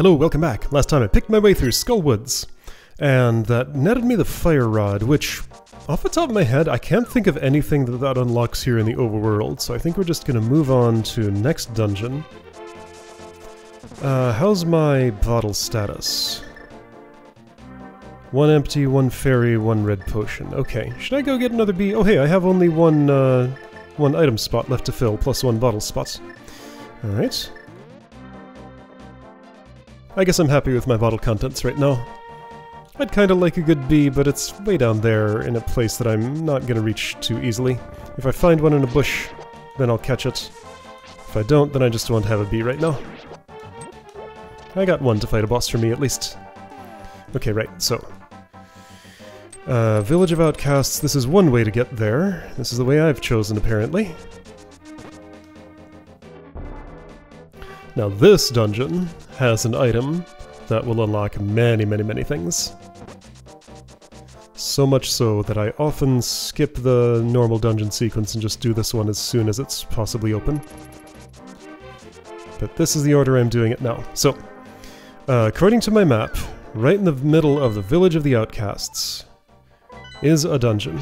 Hello, welcome back. Last time I picked my way through Skullwoods, and that netted me the Fire Rod, which, off the top of my head, I can't think of anything that unlocks here in the overworld, so I think we're just gonna move on to next dungeon. How's my bottle status? 1 empty, 1 fairy, 1 red potion. Okay, should I go get another bee? Oh hey, I have only one item spot left to fill, plus 1 bottle spot. Alright. I guess I'm happy with my bottle contents right now. I'd kinda like a good bee, but it's way down there in a place that I'm not gonna reach too easily. If I find one in a bush, then I'll catch it. If I don't, then I just won't have a bee right now. I got one to fight a boss for me, at least. Okay, right, so. Village of Outcasts, this is one way to get there. This is the way I've chosen, apparently. Now this dungeon has an item that will unlock many, many, many things. So much so that I often skip the normal dungeon sequence and just do this one as soon as it's possibly open. But this is the order I'm doing it now. So, according to my map, right in the middle of the Village of the Outcasts is a dungeon.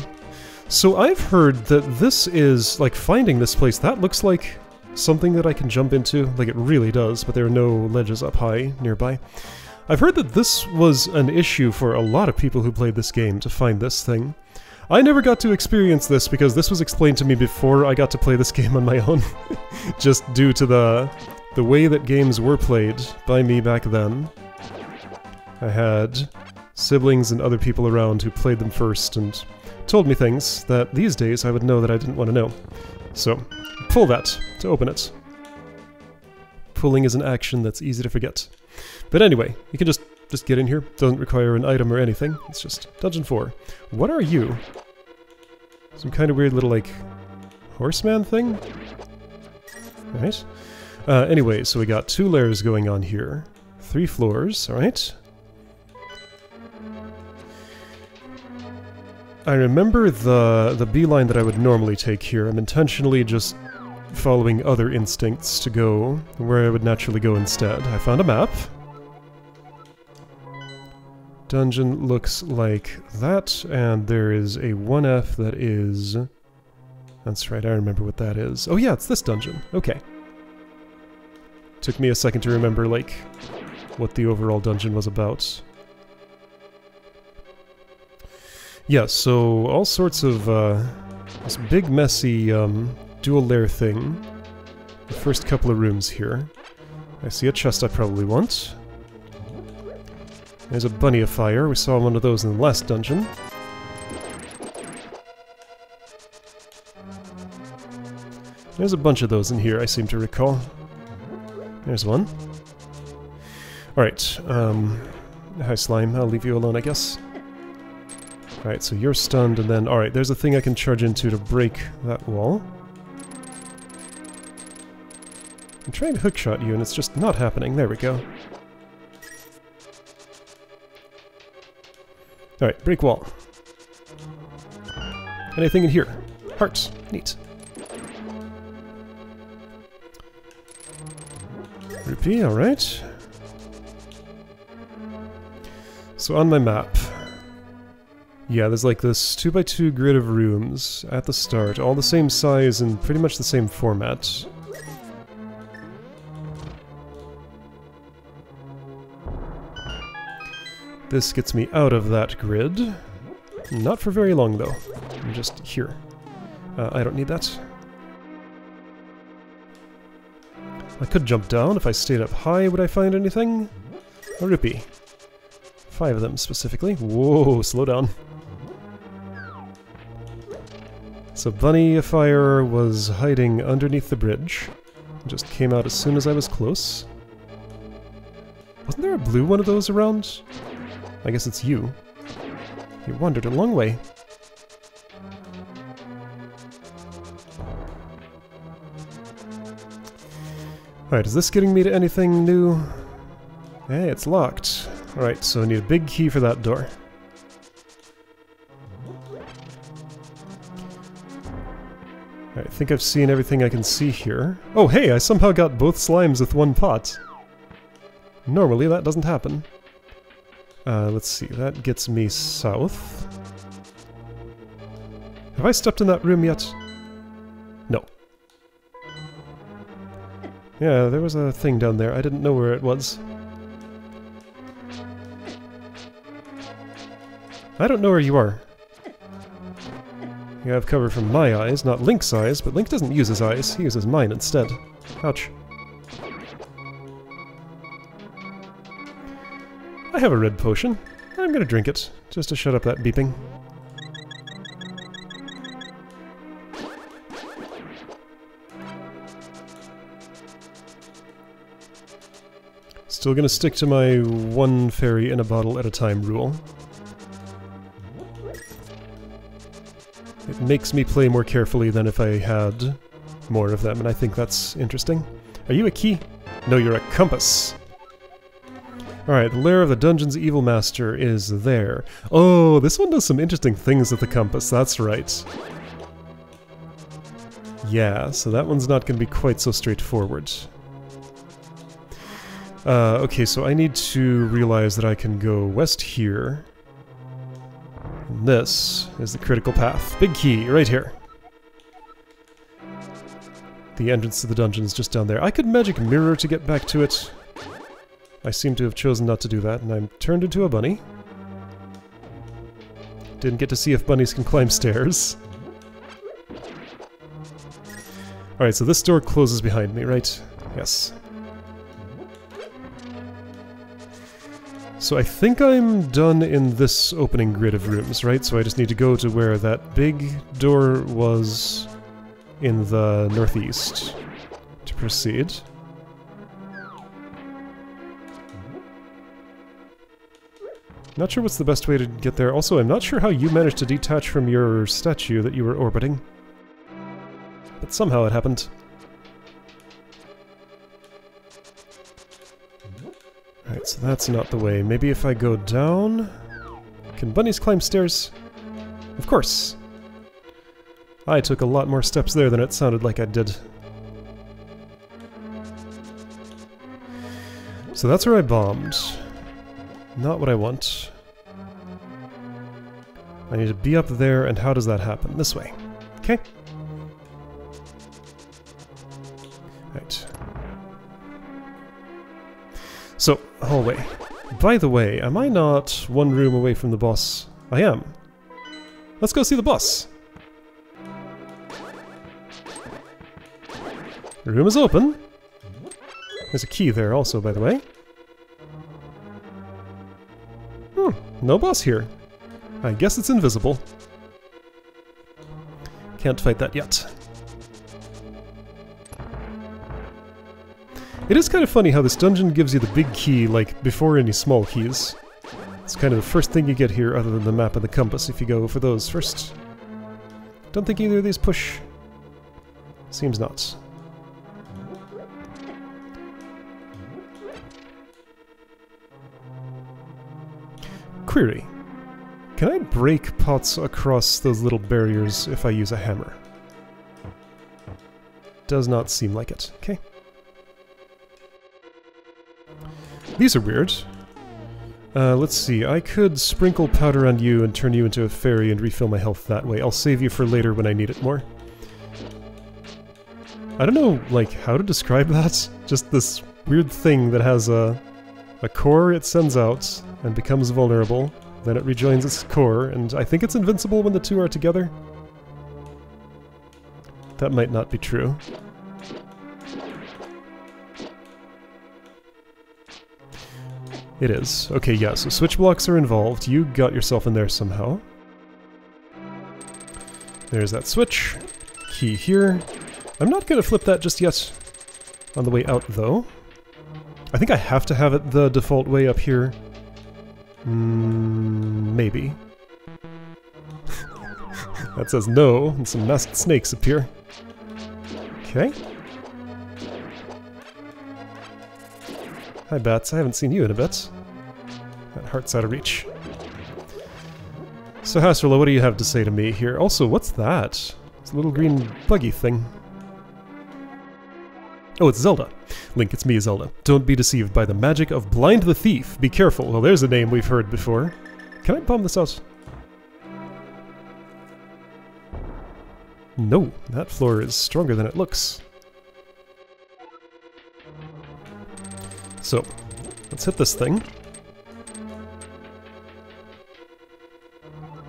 So I've heard that this is, like, finding this place, that looks like something that I can jump into, like it really does, but there are no ledges up high nearby. I've heard that this was an issue for a lot of people who played this game to find this thing. I never got to experience this because this was explained to me before I got to play this game on my own, just due to the way that games were played by me back then. I had siblings and other people around who played them first and told me things that these days I would know that I didn't want to know. So, pull that to open it. Pulling is an action that's easy to forget. But anyway, you can just get in here. Doesn't require an item or anything. It's just Dungeon 4. What are you? Some kind of weird little, like, horseman thing? Alright. Anyway, so we got 2 layers going on here. 3 floors, alright. I remember the beeline that I would normally take here. I'm intentionally just following other instincts to go where I would naturally go instead. I found a map. Dungeon looks like that, and there is a 1F that is... That's right, I remember what that is. Oh yeah, it's this dungeon. Okay. Took me a second to remember, like, what the overall dungeon was about. Yeah, so all sorts of, this big messy, dual layer thing. The first couple of rooms here. I see a chest I probably want. There's a bunny of fire. We saw one of those in the last dungeon. There's a bunch of those in here, I seem to recall. There's one. Alright, hi slime, I'll leave you alone, I guess. Alright, so you're stunned, and then... Alright, there's a thing I can charge into to break that wall. I'm trying to hookshot you, and it's just not happening. There we go. Alright, break wall. Anything in here? Hearts. Neat. Rupee, alright. So on my map... Yeah, there's like this 2x2 grid of rooms at the start, all the same size and pretty much the same format. This gets me out of that grid. Not for very long though. I'm just here. I don't need that. I could jump down. If I stayed up high, would I find anything? A rupee. 5 of them specifically. Whoa, slow down. So Bunny of Fire was hiding underneath the bridge. Just came out as soon as I was close. Wasn't there a blue one of those around? I guess it's you. You wandered a long way. Alright, is this getting me to anything new? Hey, it's locked. Alright, so I need a big key for that door. I think I've seen everything I can see here. Oh hey, I somehow got both slimes with 1 pot. Normally that doesn't happen. Let's see, that gets me south. Have I stepped in that room yet? No. Yeah, there was a thing down there. I didn't know where it was. I don't know where you are. You have cover from my eyes, not Link's eyes, but Link doesn't use his eyes. He uses mine instead. Ouch. I have a red potion. I'm gonna drink it, just to shut up that beeping. Still gonna stick to my one fairy in a bottle at a time rule. It makes me play more carefully than if I had more of them, and I think that's interesting. Are you a key? No, you're a compass. Alright, the lair of the dungeon's evil master is there. Oh, this one does some interesting things with the compass, that's right. Yeah, so that one's not going to be quite so straightforward. Okay, so I need to realize that I can go west here. And this is the critical path. Big key, right here. The entrance to the dungeon is just down there. I could magic mirror to get back to it. I seem to have chosen not to do that, and I'm turned into a bunny. Didn't get to see if bunnies can climb stairs. Alright, so this door closes behind me, right? Yes. So I think I'm done in this opening grid of rooms, right? So I just need to go to where that big door was in the northeast to proceed. Not sure what's the best way to get there. Also, I'm not sure how you managed to detach from your statue that you were orbiting. But somehow it happened. Alright, so that's not the way. Maybe if I go down... Can bunnies climb stairs? Of course! I took a lot more steps there than it sounded like I did. So that's where I bombed. Not what I want. I need to be up there, and how does that happen? This way. Okay. Right. So, hallway. By the way, am I not one room away from the boss? I am. Let's go see the boss! The room is open. There's a key there also, by the way. No boss here. I guess it's invisible. Can't fight that yet. It is kind of funny how this dungeon gives you the big key, like, before any small keys. It's kind of the first thing you get here other than the map and the compass if you go for those first. Don't think either of these push. Seems not. Query. Can I break pots across those little barriers if I use a hammer? Does not seem like it. Okay. These are weird. Let's see. I could sprinkle powder on you and turn you into a fairy and refill my health that way. I'll save you for later when I need it more. I don't know, like, how to describe that. Just this weird thing that has a core it sends out and becomes vulnerable. Then it rejoins its core, and I think it's invincible when the two are together. That might not be true. It is. Okay, yeah, so switch blocks are involved. You got yourself in there somehow. There's that switch. Key here. I'm not gonna flip that just yet. On the way out, though. I think I have to have it the default way up here. Maybe. That says no, and some masked snakes appear. Okay. Hi, Bats. I haven't seen you in a bit. That heart's out of reach. So, Hasrula, what do you have to say to me here? Also, what's that? It's a little green buggy thing. Oh, it's Zelda. Link, it's me, Zelda. Don't be deceived by the magic of Blind the Thief. Be careful. Well, there's a name we've heard before. Can I bomb this out? No, that floor is stronger than it looks. So, let's hit this thing.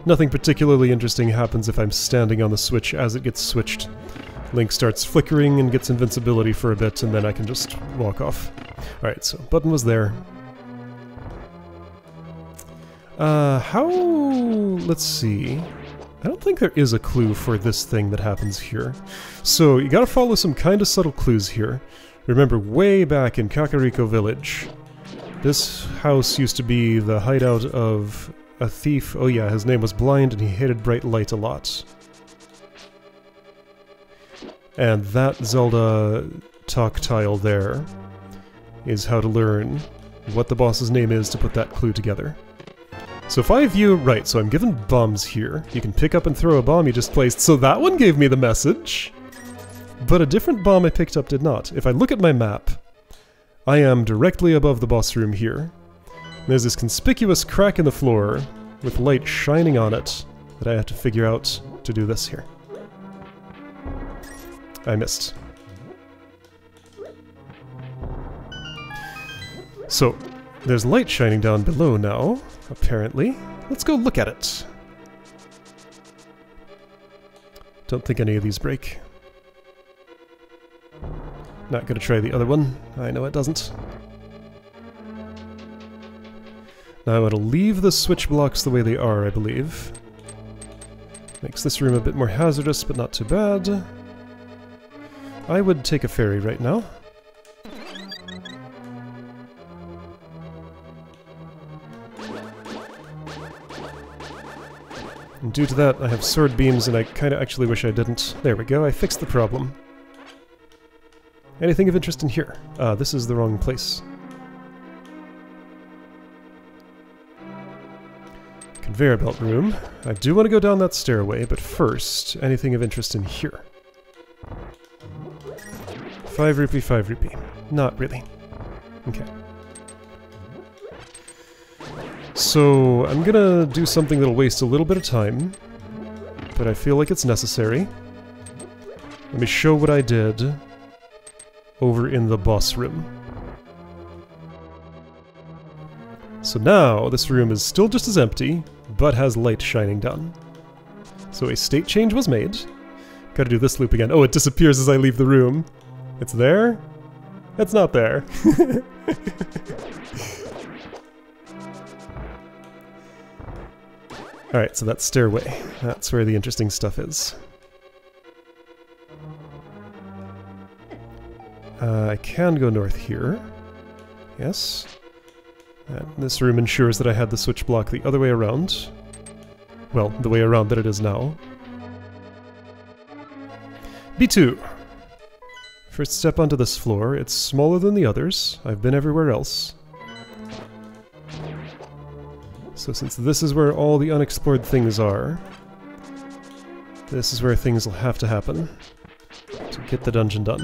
Nothing particularly interesting happens if I'm standing on the switch as it gets switched. Link starts flickering and gets invincibility for a bit, and then I can just walk off. Alright, so button was there. Let's see. I don't think there is a clue for this thing that happens here. So you gotta follow some kind of subtle clues here. Remember, way back in Kakariko Village, this house used to be the hideout of a thief. Oh yeah, his name was Blind and he hated bright light a lot. And that Zelda talk tile there is how to learn what the boss's name is to put that clue together. So if I view... Right, so I'm given bombs here. You can pick up and throw a bomb you just placed. So that one gave me the message! But a different bomb I picked up did not. If I look at my map, I am directly above the boss room here. There's this conspicuous crack in the floor with light shining on it that I have to figure out to do this here. I missed. So, there's light shining down below now, apparently. Let's go look at it. Don't think any of these break. Not gonna try the other one. I know it doesn't. Now I want to leave the switch blocks the way they are, I believe. Makes this room a bit more hazardous, but not too bad. I would take a ferry right now. And due to that, I have sword beams, and I kinda actually wish I didn't. There we go, I fixed the problem. Anything of interest in here? This is the wrong place. Conveyor belt room. I do want to go down that stairway, but first, anything of interest in here? 5 rupee, 5 rupee. Not really. Okay. So, I'm gonna do something that'll waste a little bit of time, but I feel like it's necessary. Let me show what I did over in the boss room. So now, this room is still just as empty, but has light shining down. So a state change was made. Gotta do this loop again. Oh, it disappears as I leave the room. It's there? It's not there. Alright, so that's stairway. That's where the interesting stuff is. I can go north here. Yes. This room ensures that I had the switch block the other way around. Well, the way around that it is now. B2. First step onto this floor. It's smaller than the others. I've been everywhere else. So since this is where all the unexplored things are, this is where things will have to happen to get the dungeon done.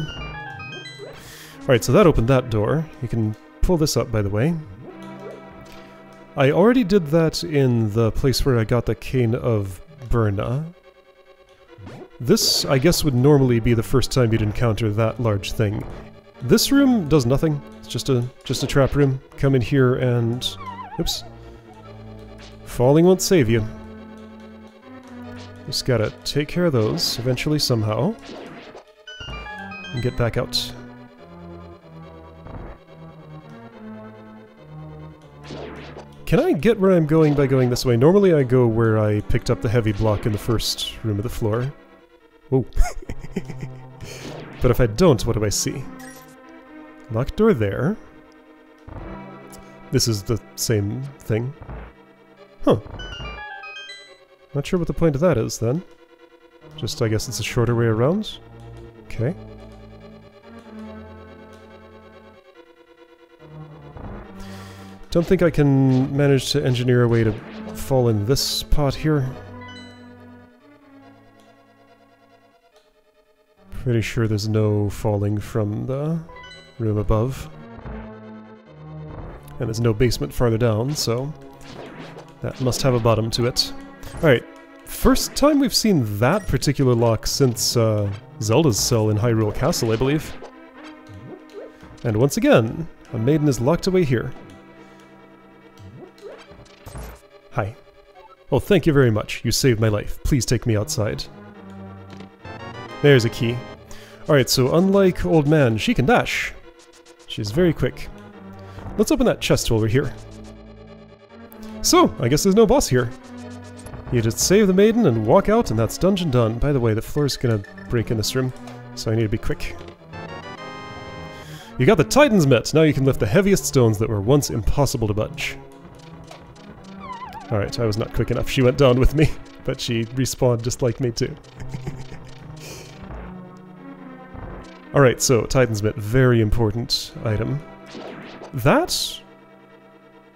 Alright, so that opened that door. You can pull this up, by the way. I already did that in the place where I got the Cane of Burna. This, I guess, would normally be the first time you'd encounter that large thing. This room does nothing. It's just a trap room. Come in here and... Oops. Falling won't save you. Just gotta take care of those, eventually, somehow. And get back out. Can I get where I'm going by going this way? Normally I go where I picked up the heavy block in the first room of the floor. Whoa. But if I don't, what do I see? Locked door there. This is the same thing. Huh. Not sure what the point of that is, then. Just, I guess it's a shorter way around? Okay. Don't think I can manage to engineer a way to fall in this pot here. Pretty sure there's no falling from the room above. And there's no basement farther down, so that must have a bottom to it. Alright, first time we've seen that particular lock since Zelda's cell in Hyrule Castle, I believe. And once again, a maiden is locked away here. Hi. Oh, thank you very much. You saved my life. Please take me outside. There's a key. Alright, so unlike Old Man, she can dash. She's very quick. Let's open that chest over here. So, I guess there's no boss here. You just save the maiden and walk out, and that's dungeon done. By the way, the floor's gonna break in this room, so I need to be quick. You got the Titan's Mitt! Now you can lift the heaviest stones that were once impossible to budge. Alright, I was not quick enough. She went down with me, but she respawned just like me too. Alright, so Titan's Mitt, very important item. That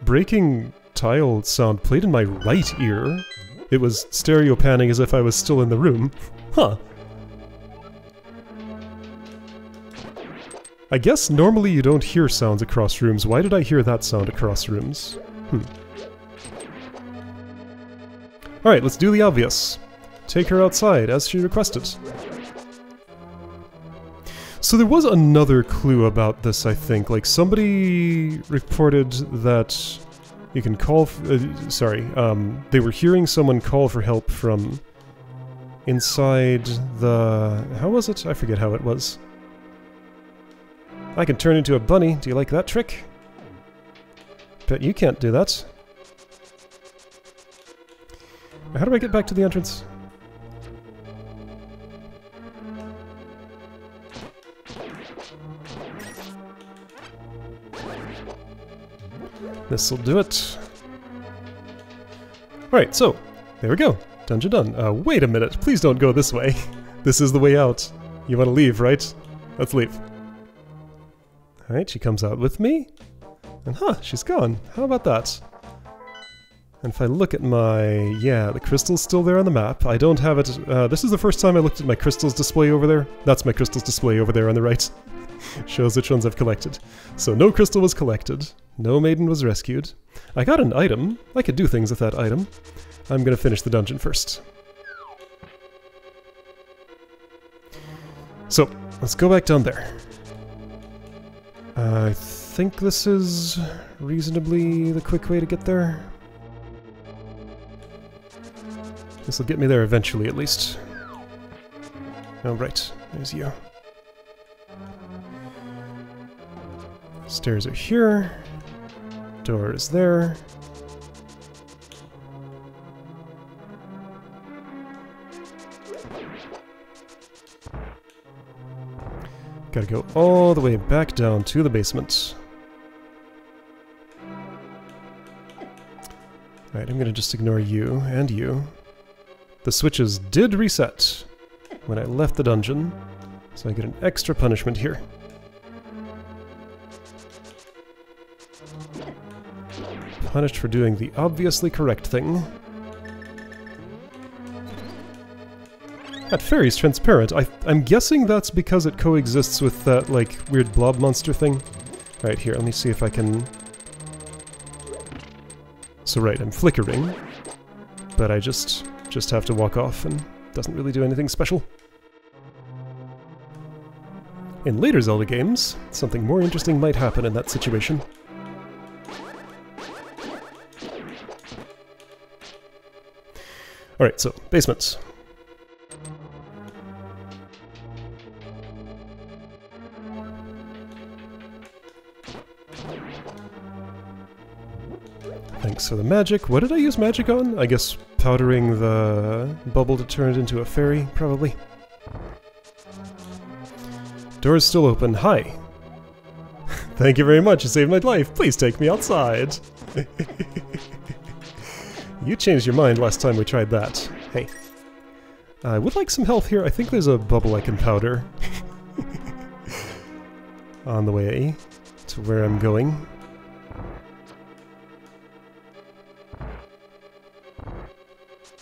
breaking tile sound played in my right ear. It was stereo panning as if I was still in the room. Huh. I guess normally you don't hear sounds across rooms. Why did I hear that sound across rooms? Alright, let's do the obvious. Take her outside, as she requested. So there was another clue about this, I think. Like, somebody reported that you can call... they were hearing someone call for help from inside the... How was it? I forget how it was. I can turn into a bunny. Do you like that trick? Bet you can't do that. How do I get back to the entrance? This'll do it. Alright, so, there we go. Dungeon done. Wait a minute. Please don't go this way. This is the way out. You want to leave, right? Let's leave. Alright, she comes out with me. And she's gone. How about that? And if I look at my... Yeah, the crystal's still there on the map. I don't have it... this is the first time I looked at my crystals display over there. That's my crystals display over there on the right. Shows which ones I've collected. So no crystal was collected. No maiden was rescued. I got an item. I could do things with that item. I'm gonna finish the dungeon first. So, let's go back down there. I think this is reasonably the quick way to get there. This will get me there eventually, at least. Oh, right. There's you. Stairs are here. Door is there. Gotta go all the way back down to the basement. Alright, I'm gonna just ignore you and you. The switches did reset when I left the dungeon, so I get an extra punishment here. Punished for doing the obviously correct thing. That fairy's transparent. I'm guessing that's because it coexists with that, like, weird blob monster thing. Right, here, let me see if I can... So right, I'm flickering, but I just have to walk off and doesn't really do anything special. In later Zelda games, something more interesting might happen in that situation. Alright, so, basements. Thanks for the magic. What did I use magic on? I guess powdering the bubble to turn it into a fairy, probably. Door's still open. Hi. Thank you very much. You saved my life. Please take me outside. You changed your mind last time we tried that. Hey. I would like some health here. I think there's a bubble I can powder. On the way to where I'm going.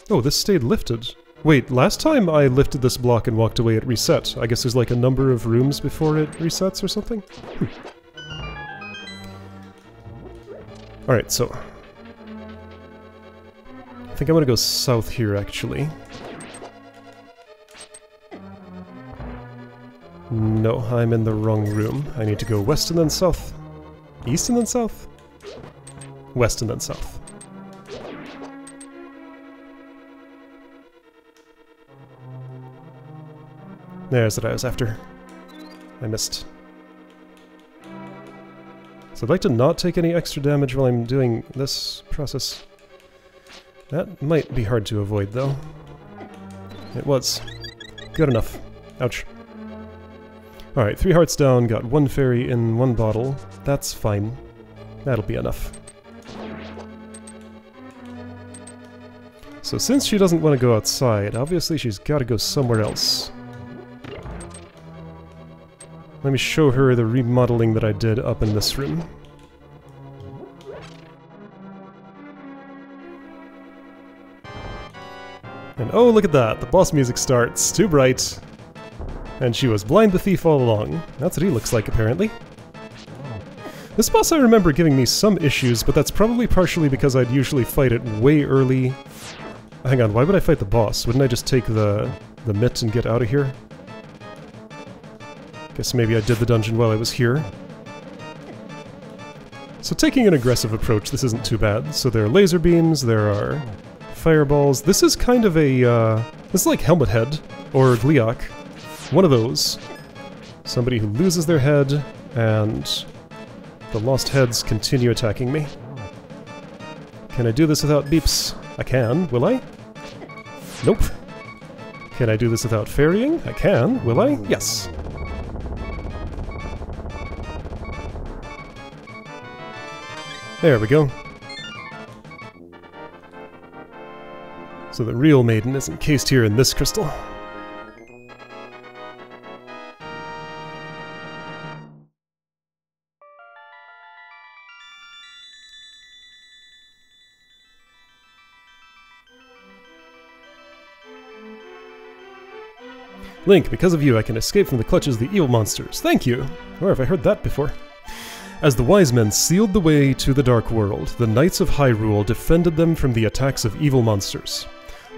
Oh, this stayed lifted. Wait, last time I lifted this block and walked away, it reset. I guess there's like a number of rooms before it resets or something? Alright, so... I think I'm gonna go south here, actually. No, I'm in the wrong room. I need to go west and then south. East and then south? West and then south. There's what I was after. I missed. So I'd like to not take any extra damage while I'm doing this process. That might be hard to avoid, though. It was. Good enough. Ouch. Alright, 3 hearts down, got 1 fairy in 1 bottle. That's fine. That'll be enough. So since she doesn't want to go outside, obviously she's got to go somewhere else. Let me show her the remodeling that I did up in this room. And oh, look at that! The boss music starts. Too bright. And she was blind the thief all along. That's what he looks like, apparently. This boss I remember giving me some issues, but that's probably partially because I'd usually fight it way early. Hang on, why would I fight the boss? Wouldn't I just take the mitt and get out of here? Guess maybe I did the dungeon while I was here. So taking an aggressive approach, this isn't too bad. So there are laser beams, there are fireballs. This is kind of a, this is like Helmet Head, or Gliok. One of those. Somebody who loses their head, and the lost heads continue attacking me. Can I do this without beeps? I can. Will I? Nope. Can I do this without ferrying? I can. Will I? Yes. There we go. So the real maiden is encased here in this crystal. Link, because of you I can escape from the clutches of the evil monsters. Thank you! Where have I heard that before? As the wise men sealed the way to the Dark World, the Knights of Hyrule defended them from the attacks of evil monsters.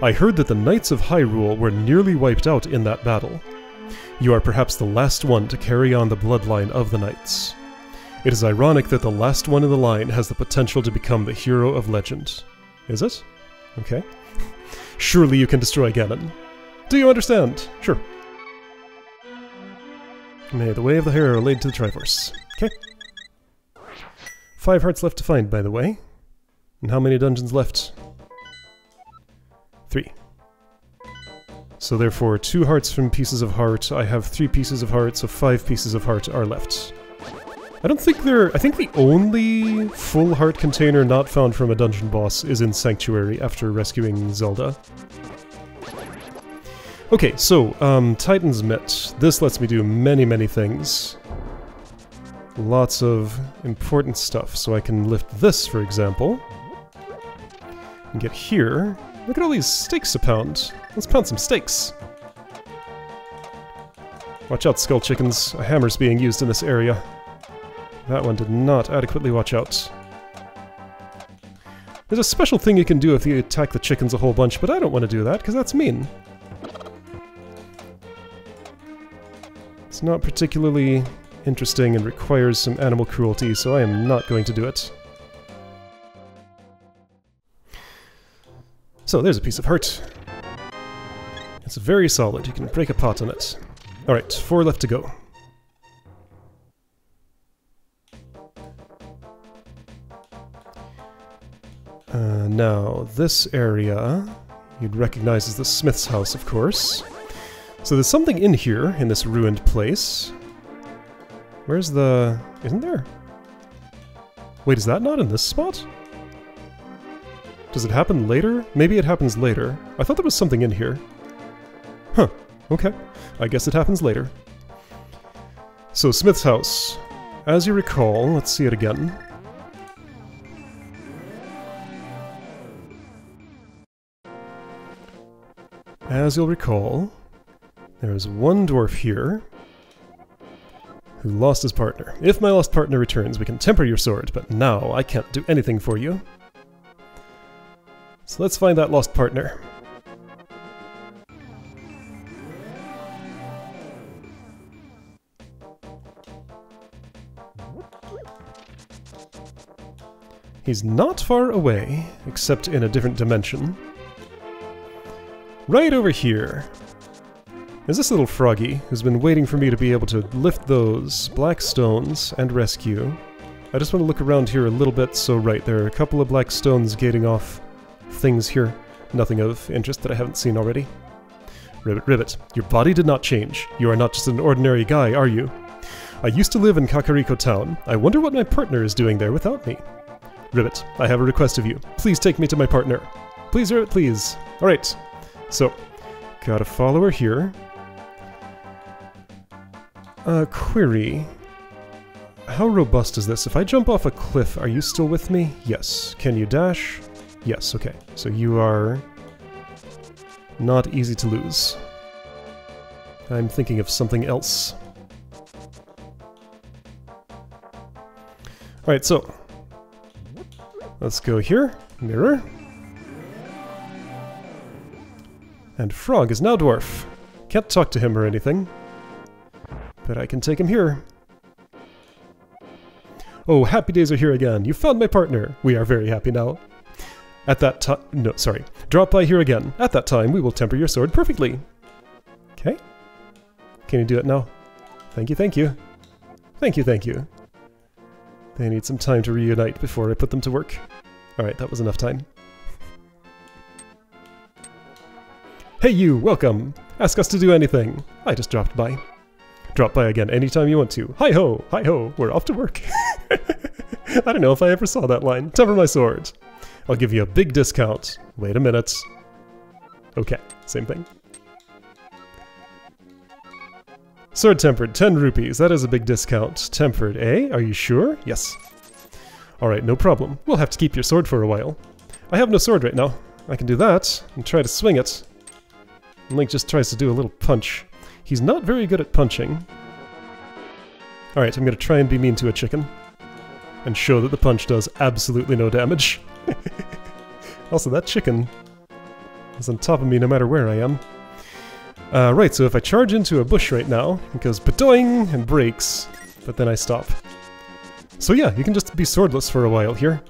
I heard that the Knights of Hyrule were nearly wiped out in that battle. You are perhaps the last one to carry on the bloodline of the Knights. It is ironic that the last one in the line has the potential to become the hero of legend. Is it? Okay. Surely you can destroy Ganon. Do you understand? Sure. May the way of the hero lead to the Triforce. Okay. 5 hearts left to find, by the way. And how many dungeons left? 3. So therefore, 2 hearts from pieces of heart. I have 3 pieces of heart, so 5 pieces of heart are left. I don't think I think the only full heart container not found from a dungeon boss is in Sanctuary after rescuing Zelda. Okay, so, Titan's Mitt. This lets me do many, many things. Lots of important stuff. So I can lift this, for example. And get here. Look at all these steaks to pound. Let's pound some steaks. Watch out, skull chickens. A hammer's being used in this area. That one did not adequately watch out. There's a special thing you can do if you attack the chickens a whole bunch, but I don't want to do that, because that's mean. It's not particularly interesting and requires some animal cruelty, so I am not going to do it. So there's a piece of heart. It's very solid, you can break a pot on it. Alright, 4 left to go. Now, this area you'd recognize as the smith's house, of course. So there's something in here, in this ruined place. Where's the... isn't there? Wait, is that not in this spot? Does it happen later? Maybe it happens later. I thought there was something in here. Huh, okay. I guess it happens later. So, Smith's house. As you recall, let's see it again. As you'll recall, there's one dwarf here who lost his partner. If my lost partner returns, we can temper your sword, but now I can't do anything for you. So let's find that lost partner. He's not far away, except in a different dimension. Right over here is this little froggy who's been waiting for me to be able to lift those black stones and rescue. I just want to look around here a little bit. So right, there are a couple of black stones gating off things here. Nothing of interest that I haven't seen already. Ribbit, Ribbit, your body did not change. You are not just an ordinary guy, are you? I used to live in Kakariko Town. I wonder what my partner is doing there without me. Ribbit, I have a request of you. Please take me to my partner. Please, Ribbit, please. Alright, so, got a follower here. Query. How robust is this? If I jump off a cliff, are you still with me? Yes. Can you dash? Yes, okay. So you are not easy to lose. I'm thinking of something else. Alright, so let's go here. Mirror. And Frog is now dwarf. Can't talk to him or anything. But I can take him here. Oh, happy days are here again. You found my partner. We are very happy now. At that time... No, sorry. Drop by here again. At that time, we will temper your sword perfectly. Okay. Can you do it now? Thank you, thank you. Thank you, thank you. They need some time to reunite before I put them to work. Alright, that was enough time. Hey you, welcome! Ask us to do anything. I just dropped by. Drop by again anytime you want to. Hi-ho! Hi-ho! We're off to work. I don't know if I ever saw that line. Temper my sword. I'll give you a big discount. Wait a minute. Okay, same thing. Sword tempered, 10 rupees. That is a big discount. Tempered, eh? Are you sure? Yes. Alright, no problem. We'll have to keep your sword for a while. I have no sword right now. I can do that and try to swing it. And Link just tries to do a little punch. He's not very good at punching. Alright, I'm gonna try and be mean to a chicken. And show that the punch does absolutely no damage. Also, that chicken is on top of me no matter where I am. Right, so if I charge into a bush right now, it goes badoing and breaks, but then I stop. So yeah, you can just be swordless for a while here.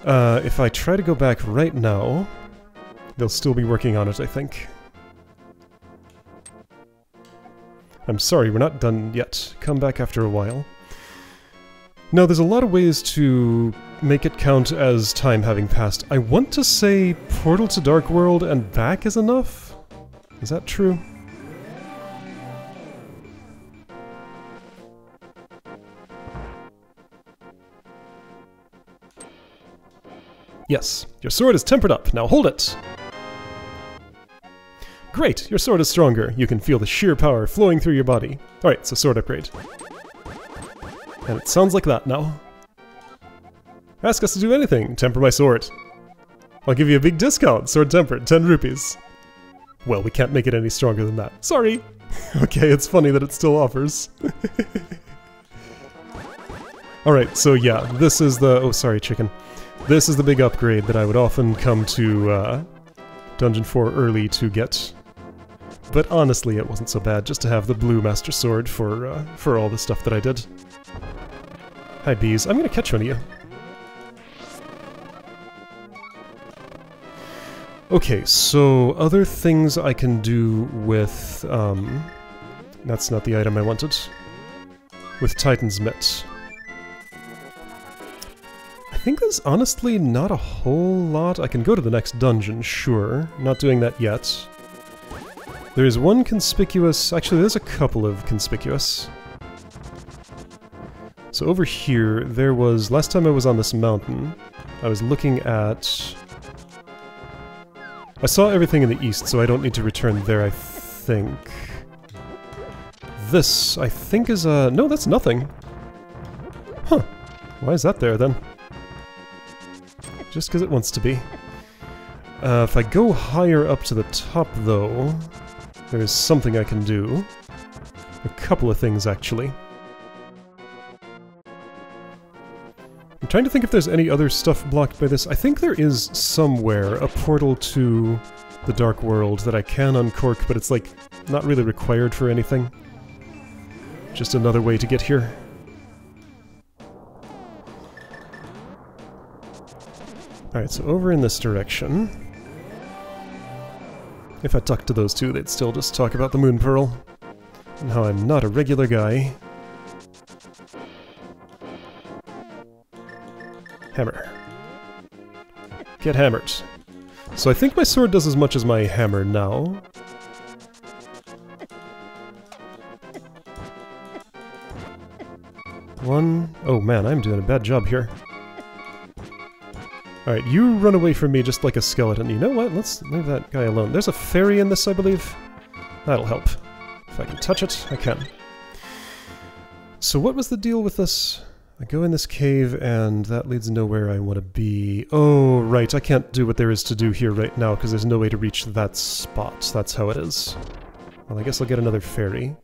If I try to go back right now, they'll still be working on it, I think. I'm sorry, we're not done yet. Come back after a while. Now, there's a lot of ways to make it count as time having passed. I want to say Portal to Dark World and back is enough? Is that true? Yes, your sword is tempered up. Now hold it! Great, your sword is stronger. You can feel the sheer power flowing through your body. Alright, so sword upgrade. And it sounds like that now. Ask us to do anything. Temper my sword. I'll give you a big discount. Sword tempered, 10 rupees. Well, we can't make it any stronger than that. Sorry! Okay, it's funny that it still offers. Alright, so yeah, this is the... Oh, sorry, chicken. This is the big upgrade that I would often come to Dungeon 4 early to get. But honestly, it wasn't so bad just to have the blue Master Sword for all the stuff that I did. Hi, bees. I'm gonna catch one of you. Okay, so other things I can do with, that's not the item I wanted. With Titan's Mitt. I think there's honestly not a whole lot. I can go to the next dungeon, sure. Not doing that yet. There's one conspicuous... Actually, there's a couple of conspicuous. So over here, there was... Last time I was on this mountain, I was looking at... I saw everything in the east, so I don't need to return there, I think. This, I think, is a... No, that's nothing. Huh. Why is that there, then? Just because it wants to be. If I go higher up to the top, though, there is something I can do. A couple of things, actually. I'm trying to think if there's any other stuff blocked by this. I think there is somewhere a portal to the Dark World that I can uncork, but it's like not really required for anything. Just another way to get here. Alright, so over in this direction. If I talked to those two, they'd still just talk about the Moon Pearl. And how I'm not a regular guy. Hammer. Get hammered. So I think my sword does as much as my hammer now. One... Oh man, I'm doing a bad job here. Alright, you run away from me just like a skeleton. You know what? Let's leave that guy alone. There's a fairy in this, I believe. That'll help. If I can touch it, I can. So what was the deal with this? I go in this cave and that leads nowhere I want to be. Oh, right, I can't do what there is to do here right now because there's no way to reach that spot. That's how it is. Well, I guess I'll get another fairy.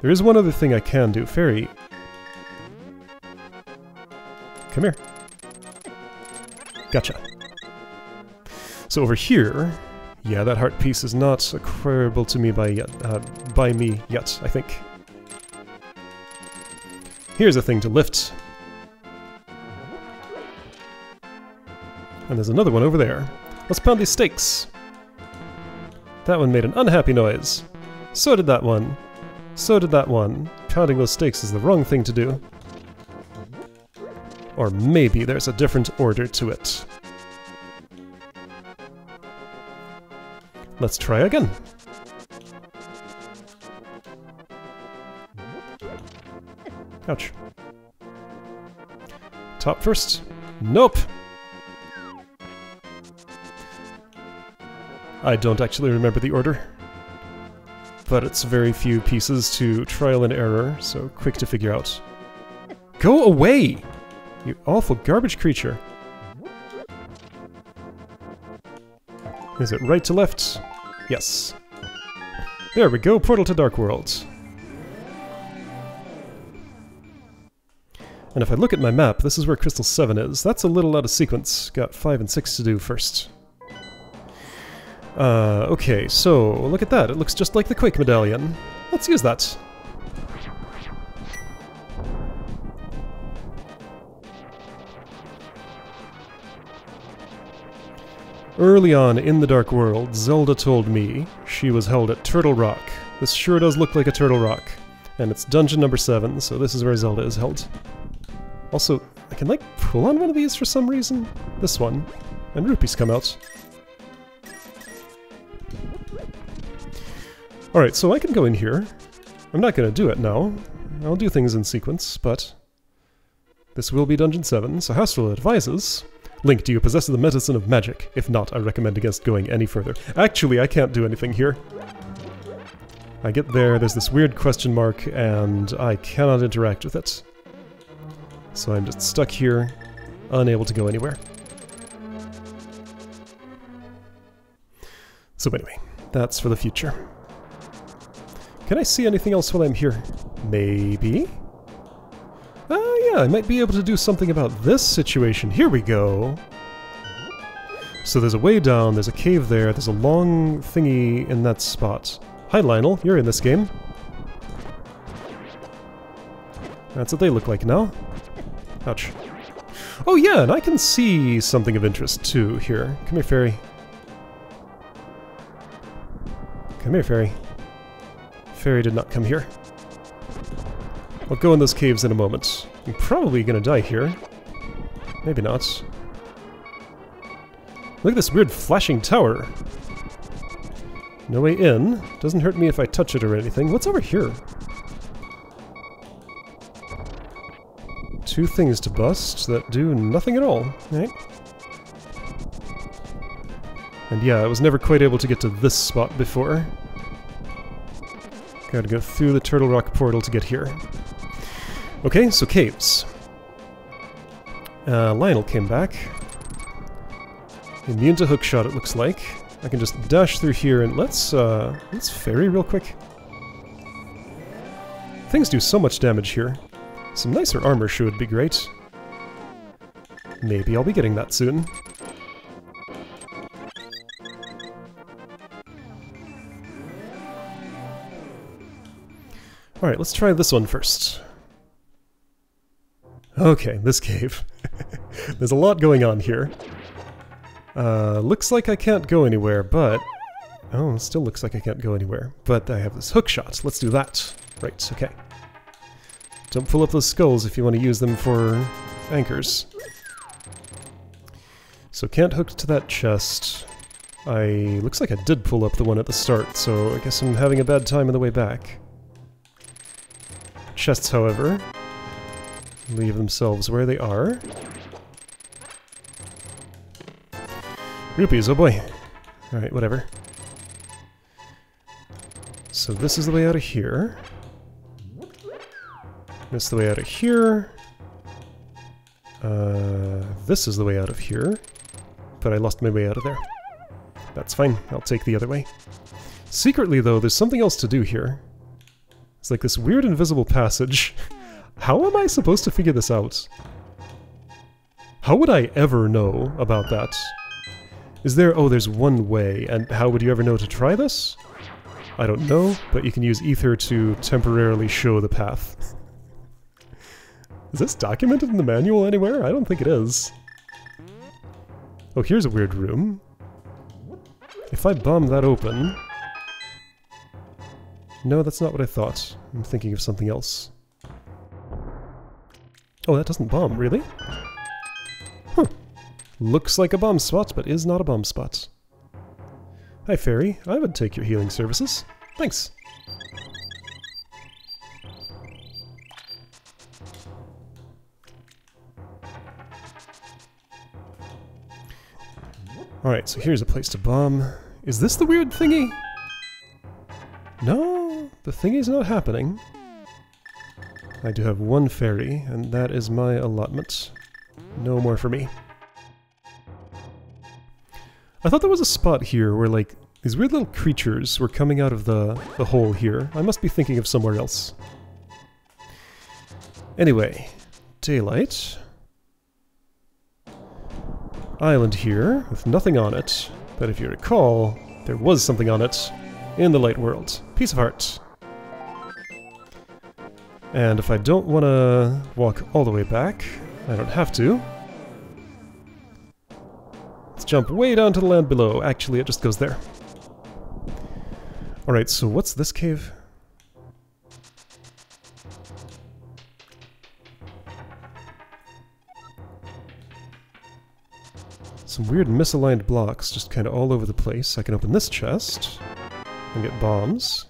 There is one other thing I can do. Fairy. Come here. Gotcha. So over here, yeah, that heart piece is not acquirable to me by me yet, I think. Here's a thing to lift. And there's another one over there. Let's pound these stakes. That one made an unhappy noise. So did that one. So did that one. Pounding those stakes is the wrong thing to do. Or maybe there's a different order to it. Let's try again. Ouch. Top first. Nope! I don't actually remember the order. But it's very few pieces to trial and error, so quick to figure out. Go away! You awful garbage creature. Is it right to left? Yes. There we go, portal to Dark World. And if I look at my map, this is where Crystal 7 is. That's a little out of sequence. Got 5 and 6 to do first. Okay, so look at that. It looks just like the Quake Medallion. Let's use that. Early on in the Dark World, Zelda told me she was held at Turtle Rock. This sure does look like a Turtle Rock. And it's dungeon number 7, so this is where Zelda is held. Also, I can like pull on one of these for some reason. This one. And rupees come out. Alright, so I can go in here. I'm not going to do it now. I'll do things in sequence, but... this will be Dungeon 7, so Hastral advises... Link, do you possess the medicine of magic? If not, I recommend against going any further. Actually, I can't do anything here. I get there, there's this weird question mark, and I cannot interact with it. So I'm just stuck here, unable to go anywhere. So anyway, that's for the future. Can I see anything else while I'm here? Maybe? Yeah, I might be able to do something about this situation. Here we go! So there's a way down, there's a cave there, there's a long thingy in that spot. Hi Lionel, you're in this game. That's what they look like now. Ouch. Oh yeah, and I can see something of interest too here. Come here, fairy. Come here, fairy. Fairy did not come here. I'll go in those caves in a moment. I'm probably gonna die here. Maybe not. Look at this weird flashing tower. No way in. Doesn't hurt me if I touch it or anything. What's over here? 2 things to bust that do nothing at all, right? And yeah, I was never quite able to get to this spot before. Gotta go through the Turtle Rock portal to get here. Okay, so caves. Lionel came back. Immune to hookshot, it looks like. I can just dash through here and let's ferry real quick. Things do so much damage here. Some nicer armor sure would be great. Maybe I'll be getting that soon. Alright, let's try this one first. Okay, this cave. There's a lot going on here. Looks like I can't go anywhere, but... Oh, it still looks like I can't go anywhere. But I have this hook shot. Let's do that. Right, okay. Don't pull up those skulls if you want to use them for anchors. So can't hook to that chest. Looks like I did pull up the one at the start, so I guess I'm having a bad time on the way back. Chests, however, leave themselves where they are. Rupees, oh boy. Alright, whatever. So this is the way out of here. This is the way out of here. This is the way out of here. But I lost my way out of there. That's fine, I'll take the other way. Secretly, though, there's something else to do here. It's like this weird invisible passage. How am I supposed to figure this out? How would I ever know about that? Is there... Oh, there's one way, and how would you ever know to try this? I don't know, but you can use ether to temporarily show the path. Is this documented in the manual anywhere? I don't think it is. Oh, here's a weird room. If I bomb that open... No, that's not what I thought. I'm thinking of something else. Oh, that doesn't bomb, really? Huh. Looks like a bomb spot, but is not a bomb spot. Hi, Fairy. I would take your healing services. Thanks. Alright, so here's a place to bomb. Is this the weird thingy? No, the thingy's not happening. I do have one fairy, and that is my allotment. No more for me. I thought there was a spot here where, like, these weird little creatures were coming out of the hole here. I must be thinking of somewhere else. Anyway, daylight. Island here, with nothing on it. But if you recall, there was something on it in the light world. Piece of heart. And if I don't want to walk all the way back, I don't have to. Let's jump way down to the land below. Actually, it just goes there. Alright, so what's this cave? Some weird misaligned blocks just kind of all over the place. I can open this chest and get bombs.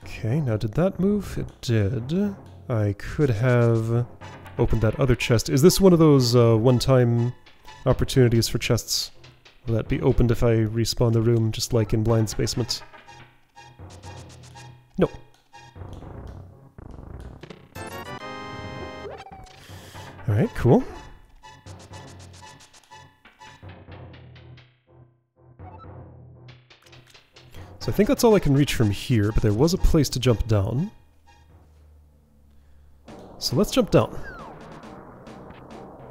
Okay, now did that move? It did. I could have opened that other chest. Is this one of those one-time opportunities for chests? Will that be opened if I respawn the room, just like in Blind's basement? No. Alright, cool. So I think that's all I can reach from here, but there was a place to jump down. So let's jump down.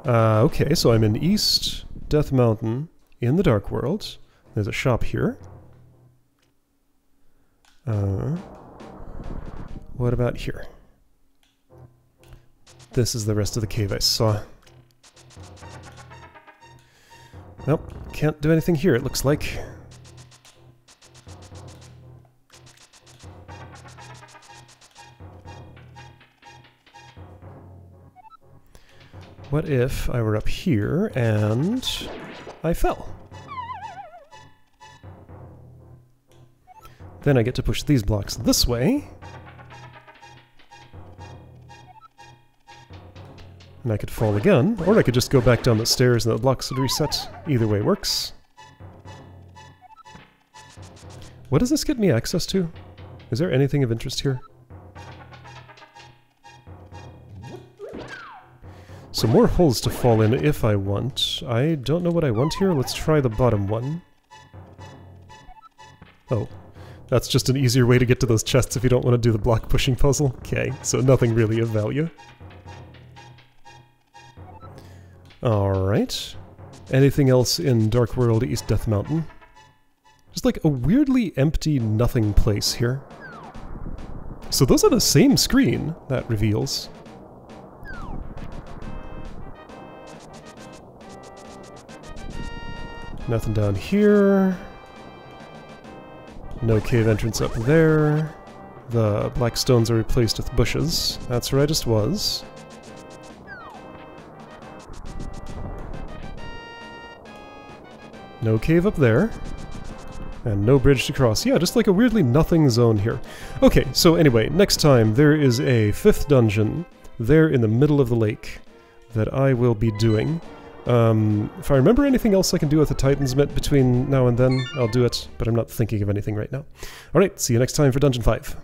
Okay, so I'm in East Death Mountain in the Dark World. There's a shop here. What about here? This is the rest of the cave I saw. Nope, can't do anything here, it looks like. What if I were up here and I fell? Then I get to push these blocks this way. And I could fall again, or I could just go back down the stairs and the blocks would reset. Either way works. What does this get me access to? Is there anything of interest here? So more holes to fall in if I want. I don't know what I want here. Let's try the bottom one. Oh, that's just an easier way to get to those chests if you don't want to do the block pushing puzzle. Okay, so nothing really of value. Alright. Anything else in Dark World East Death Mountain? Just like a weirdly empty nothing place here. So those are the same screen, that reveals. Nothing down here. No cave entrance up there. The black stones are replaced with bushes. That's where I just was. No cave up there. And no bridge to cross. Yeah, just like a weirdly nothing zone here. Okay, so anyway, next time there is a 5th dungeon there in the middle of the lake that I will be doing. If I remember anything else I can do with the Titan's Mitt between now and then, I'll do it, but I'm not thinking of anything right now. Alright, see you next time for Dungeon 5.